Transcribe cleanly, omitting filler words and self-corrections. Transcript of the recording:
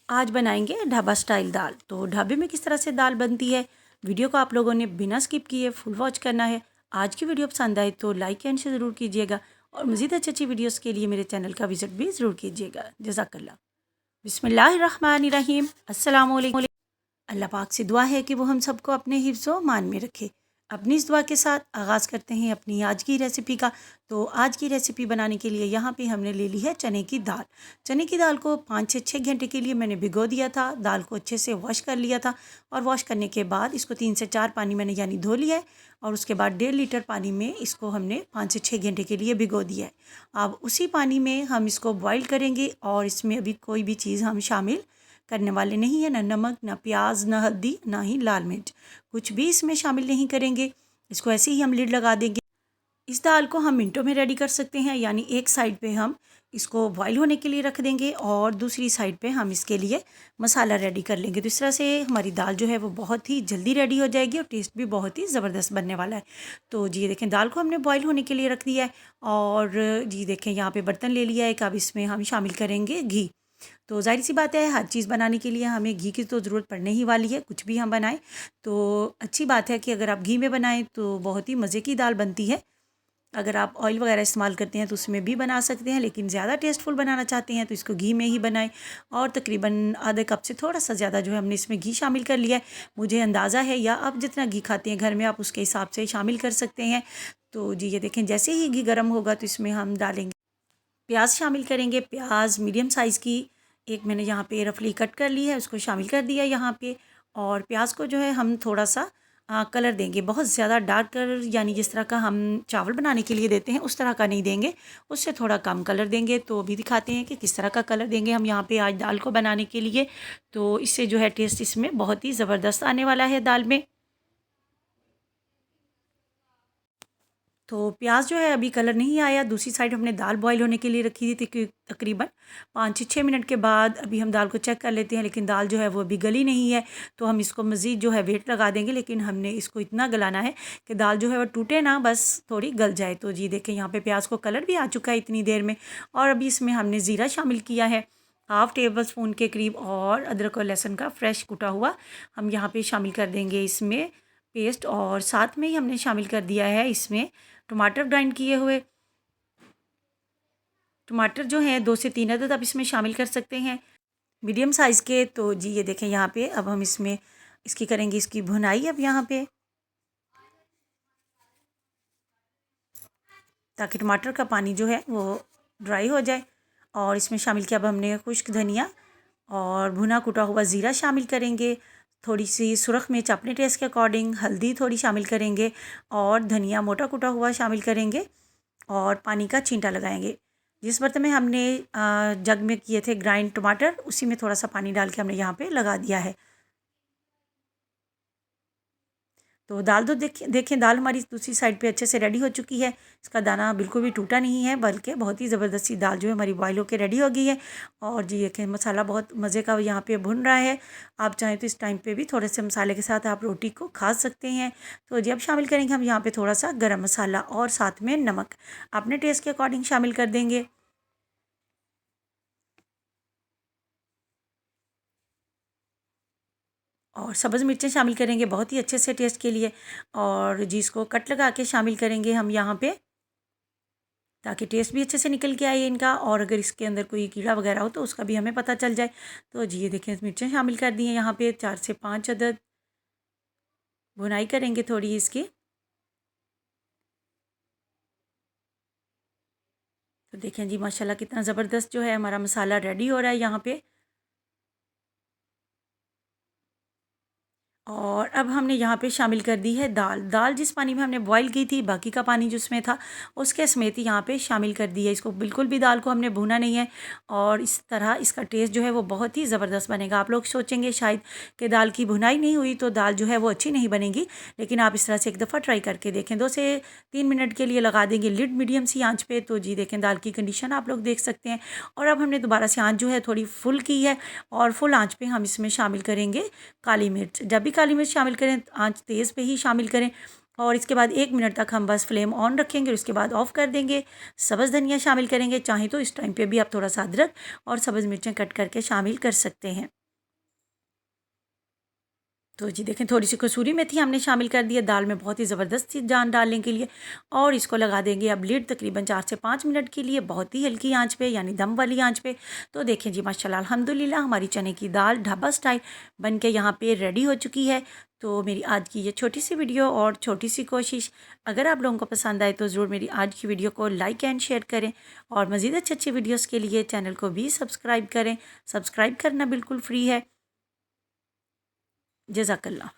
आज बनाएंगे ढाबा स्टाइल दाल। तो ढाबे में किस तरह से दाल बनती है, वीडियो को आप लोगों ने बिना स्किप किए फुल वॉच करना है। आज की वीडियो पसंद आए तो लाइक एंड शेयर ज़रूर कीजिएगा और मज़ीद अच्छी अच्छी वीडियोस के लिए मेरे चैनल का विजिट भी ज़रूर कीजिएगा। जज़ाकल्लाह। बिस्मिल्लाहिर्रहमानिर्रहीम। अस्सलाम वालेकुम। अल्लाह पाक से दुआ है कि वो हम सबको अपने हिफ्ज़ व मान में रखे। अपनी इस दुआ के साथ आगाज़ करते हैं अपनी आज की रेसिपी का। तो आज की रेसिपी बनाने के लिए यहाँ पे हमने ले ली है चने की दाल। चने की दाल को 5 से 6 घंटे के लिए मैंने भिगो दिया था। दाल को अच्छे से वॉश कर लिया था और वॉश करने के बाद इसको 3 से 4 पानी मैंने यानी धो लिया है और उसके बाद 1.5 लीटर पानी में इसको हमने 5 से 6 घंटे के लिए भिगो दिया है। अब उसी पानी में हम इसको बॉयल करेंगे और इसमें अभी कोई भी चीज़ हम शामिल करने वाले नहीं है, ना नमक, ना प्याज, ना हल्दी, ना ही लाल मिर्च, कुछ भी इसमें शामिल नहीं करेंगे। इसको ऐसे ही हम लिड लगा देंगे। इस दाल को हम मिनटों में रेडी कर सकते हैं, यानी एक साइड पे हम इसको बॉईल होने के लिए रख देंगे और दूसरी साइड पे हम इसके लिए मसाला रेडी कर लेंगे। तो इस तरह से हमारी दाल जो है वो बहुत ही जल्दी रेडी हो जाएगी और टेस्ट भी बहुत ही ज़बरदस्त बनने वाला है। तो जी देखें, दाल को हमने बॉईल होने के लिए रख दिया है और जी देखें यहाँ पे बर्तन ले लिया है। अब इसमें हम शामिल करेंगे घी। तो ज़ाहिर सी बात है, हर चीज़ बनाने के लिए हमें घी की तो ज़रूरत पड़ने ही वाली है। कुछ भी हम बनाएं तो अच्छी बात है कि अगर आप घी में बनाएं तो बहुत ही मज़े की दाल बनती है। अगर आप ऑयल वगैरह इस्तेमाल करते हैं तो उसमें भी बना सकते हैं, लेकिन ज़्यादा टेस्टफुल बनाना चाहते हैं तो इसको घी में ही बनाएं। और तकरीबन आधे कप से थोड़ा सा ज़्यादा जो है हमने इसमें घी शामिल कर लिया है। मुझे अंदाज़ा है, या आप जितना घी खाते हैं घर में आप उसके हिसाब से शामिल कर सकते हैं। तो जी ये देखें, जैसे ही घी गर्म होगा तो इसमें हम डालेंगे प्याज, शामिल करेंगे प्याज मीडियम साइज़ की। एक मैंने यहाँ पे रफली कट कर ली है, उसको शामिल कर दिया यहाँ पे। और प्याज को जो है हम थोड़ा सा कलर देंगे, बहुत ज़्यादा डार्क कलर, यानी जिस तरह का हम चावल बनाने के लिए देते हैं उस तरह का नहीं देंगे, उससे थोड़ा कम कलर देंगे। तो अभी दिखाते हैं कि किस तरह का कलर देंगे हम यहाँ पे आज दाल को बनाने के लिए। तो इससे जो है टेस्ट इसमें बहुत ही ज़बरदस्त आने वाला है दाल में। तो प्याज जो है अभी कलर नहीं आया। दूसरी साइड हमने दाल बॉईल होने के लिए रखी थी तकरीबन 5 से 6 मिनट के बाद अभी हम दाल को चेक कर लेते हैं, लेकिन दाल जो है वो अभी गली नहीं है। तो हम इसको मज़ीद जो है वेट लगा देंगे, लेकिन हमने इसको इतना गलाना है कि दाल जो है वो टूटे ना, बस थोड़ी गल जाए। तो जी देखें, यहाँ पे प्याज को कलर भी आ चुका है इतनी देर में। और अभी इसमें हमने ज़ीरा शामिल किया है 1/2 टेबल स्पून के करीब, और अदरक और लहसुन का फ्रेश कुटा हुआ हम यहाँ पे शामिल कर देंगे इसमें पेस्ट। और साथ में ही हमने शामिल कर दिया है इसमें टमाटर ग्राइंड किए हुए। टमाटर जो हैं 2 से 3 अदद आप इसमें शामिल कर सकते हैं, मीडियम साइज़ के। तो जी ये देखें यहाँ पे अब हम इसमें इसकी करेंगे इसकी भुनाई अब यहाँ पे, ताकि टमाटर का पानी जो है वो ड्राई हो जाए। और इसमें शामिल किया अब हमने खुश्क धनिया और भुना कुटा हुआ ज़ीरा शामिल करेंगे। थोड़ी सी सुरख मिर्च अपने टेस्ट के अकॉर्डिंग, हल्दी थोड़ी शामिल करेंगे और धनिया मोटा कुटा हुआ शामिल करेंगे और पानी का छींटा लगाएंगे। जिस बर्तन में हमने जग में किए थे ग्राइंड टमाटर, उसी में थोड़ा सा पानी डाल के हमने यहाँ पे लगा दिया है। तो दाल तो देखें दाल हमारी दूसरी साइड पे अच्छे से रेडी हो चुकी है। इसका दाना बिल्कुल भी टूटा नहीं है, बल्कि बहुत ही ज़बरदस्ती दाल जो है हमारी बॉयल होकर रेडी हो गई है। और जी देखें, मसाला बहुत मज़े का यहाँ पे भुन रहा है। आप चाहें तो इस टाइम पे भी थोड़े से मसाले के साथ आप रोटी को खा सकते हैं। तो जी अब शामिल करेंगे हम यहाँ पर थोड़ा सा गर्म मसाला और साथ में नमक अपने टेस्ट के अकॉर्डिंग शामिल कर देंगे। और सब्ज़ मिर्चें शामिल करेंगे बहुत ही अच्छे से टेस्ट के लिए। और जी इसको कट लगा के शामिल करेंगे हम यहाँ पे, ताकि टेस्ट भी अच्छे से निकल के आए इनका। और अगर इसके अंदर कोई कीड़ा वगैरह हो तो उसका भी हमें पता चल जाए। तो जी ये देखें, मिर्चें शामिल कर दी हैं यहाँ पे 4 से 5 अदद। भुनाई करेंगे थोड़ी इसकी। तो देखें जी माशाल्लाह कितना ज़बरदस्त जो है हमारा मसाला रेडी हो रहा है यहाँ पे। और अब हमने यहाँ पे शामिल कर दी है दाल। दाल जिस पानी में हमने बॉईल की थी, बाकी का पानी जो उसमें था उसके समेत ही यहाँ पे शामिल कर दी है। इसको बिल्कुल भी दाल को हमने भूना नहीं है और इस तरह इसका टेस्ट जो है वो बहुत ही ज़बरदस्त बनेगा। आप लोग सोचेंगे शायद कि दाल की भुनाई नहीं हुई तो दाल जो है वो अच्छी नहीं बनेगी, लेकिन आप इस तरह से एक दफ़ा ट्राई करके देखें। 2 से 3 मिनट के लिए लगा देंगे लिड मीडियम सी आँच पे। तो जी देखें, दाल की कंडीशन आप लोग देख सकते हैं। और अब हमने दोबारा से आँच जो है थोड़ी फुल की है और फुल आँच पे हम इसमें शामिल करेंगे काली मिर्च। जब भी काली मिर्च शामिल करें आंच तेज़ पे ही शामिल करें। और इसके बाद 1 मिनट तक हम बस फ्लेम ऑन रखेंगे और उसके बाद ऑफ़ कर देंगे। सब्ज़ धनिया शामिल करेंगे, चाहें तो इस टाइम पे भी आप थोड़ा सा अदरक और सब्ज़ मिर्चें कट करके शामिल कर सकते हैं। तो जी देखें, थोड़ी सी कसूरी मेथी हमने शामिल कर दी है दाल में बहुत ही ज़बरदस्त सी जान डालने के लिए। और इसको लगा देंगे अब लिड तकरीबन 4 से 5 मिनट के लिए, बहुत ही हल्की आंच पे, यानी दम वाली आंच पे। तो देखें जी माशाल्लाह अल्हम्दुलिल्लाह हमारी चने की दाल ढाबा स्टाइल बन के यहाँ पे रेडी हो चुकी है। तो मेरी आज की ये छोटी सी वीडियो और छोटी सी कोशिश अगर आप लोगों को पसंद आए तो ज़रूर मेरी आज की वीडियो को लाइक एंड शेयर करें, और मज़ीद अच्छी अच्छी वीडियोज़ के लिए चैनल को भी सब्सक्राइब करें। सब्सक्राइब करना बिल्कुल फ्री है। जज़ाकल्लाह।